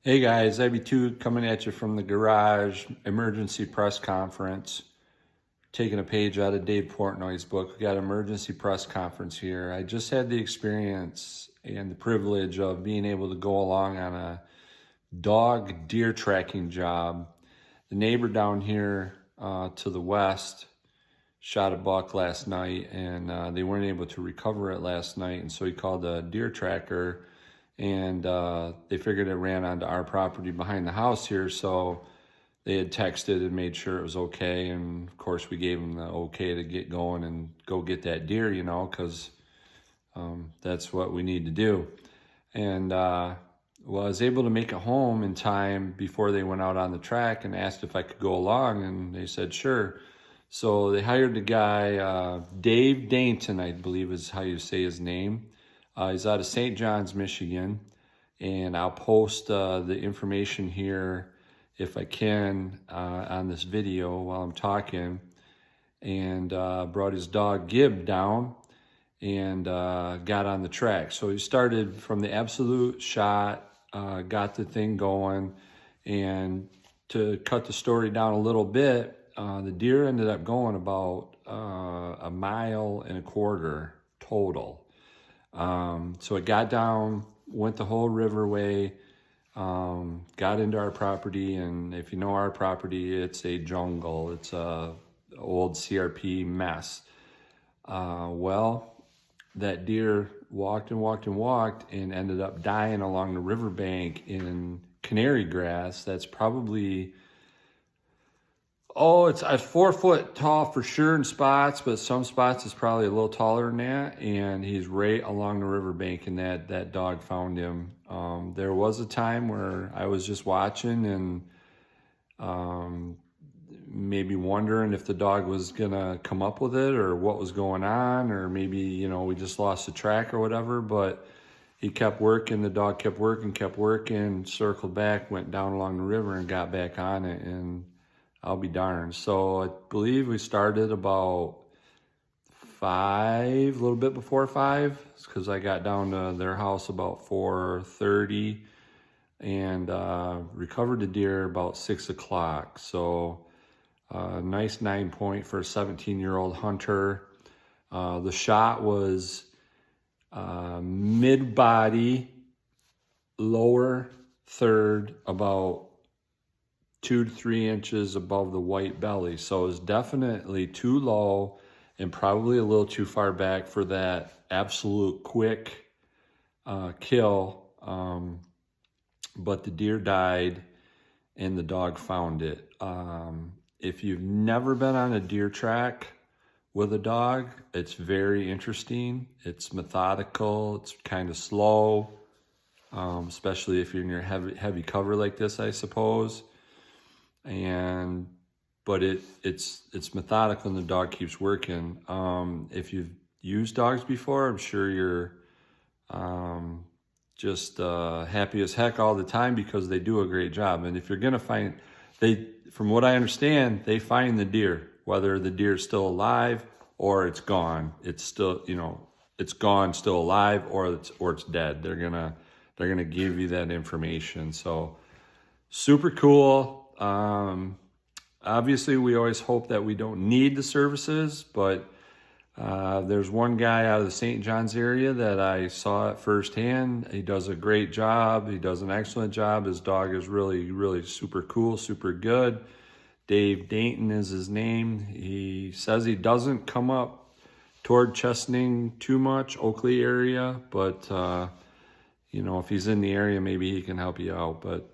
Hey guys, IB2 coming at you from the garage, emergency press conference. Taking a page out of Dave Portnoy's book. We got an emergency press conference here. I just had the experience and the privilege of being able to go along on a dog deer tracking job. The neighbor down here to the west shot a buck last night, and they weren't able to recover it last night, and so he called a deer tracker, and they figured it ran onto our property behind the house here, so they had texted and made sure it was okay, and of course we gave them the okay to get going and go get that deer, you know, because that's what we need to do. And well, I was able to make it home in time before they went out on the track and asked if I could go along, and they said sure. So they hired the guy, Dave Dainton, I believe is how you say his name. He's out of St. John's, Michigan, and I'll post the information here if I can on this video while I'm talking. And brought his dog Gib down and got on the track. So he started from the absolute shot, got the thing going, and to cut the story down a little bit, the deer ended up going about 1.25 miles total. So it got down, went the whole riverway, got into our property, and if you know our property, it's a jungle. It's a old CRP mess. Well, that deer walked and walked and walked and ended up dying along the riverbank in canary grass. That's probably, it's 4 foot tall for sure in spots, but some spots it's probably a little taller than that. And he's right along the riverbank, and that dog found him. There was a time where I was just watching and maybe wondering if the dog was gonna come up with it or what was going on, or maybe, you know, we just lost the track or whatever, but he kept working, the dog kept working, circled back, went down along the river and got back on it, and I'll be darned. So I believe we started about 5, a little bit before 5, because I got down to their house about 4:30 and recovered the deer about 6 o'clock. So nice 9-point for a 17-year-old hunter. The shot was mid-body, lower third, about 2 to 3 inches above the white belly. So it's definitely too low and probably a little too far back for that absolute quick kill. But the deer died and the dog found it. If you've never been on a deer track with a dog, it's very interesting. It's methodical, it's kind of slow, especially if you're in your heavy cover like this, I suppose. But it's methodical and the dog keeps working. If you've used dogs before, I'm sure you're just happy as heck all the time because they do a great job. And if you're gonna find, from what I understand, they find the deer, whether the deer's still alive or it's gone. It's still, you know, it's gone, still alive, or it's dead. They're gonna give you that information. So super cool. Obviously we always hope that we don't need the services, but there's one guy out of the St. John's area that I saw it firsthand. He does a great job. He does an excellent job. His dog is really, really super cool, super good. Dave Dainton is his name. He says he doesn't come up toward Chesaning too much, Oakley area, but you know, if he's in the area, maybe he can help you out. But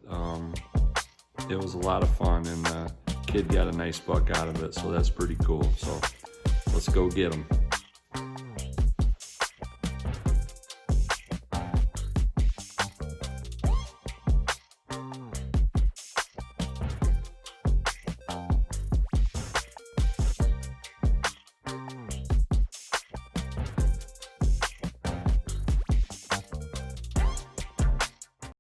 it was a lot of fun, and the kid got a nice buck out of it, so that's pretty cool. So let's go get him.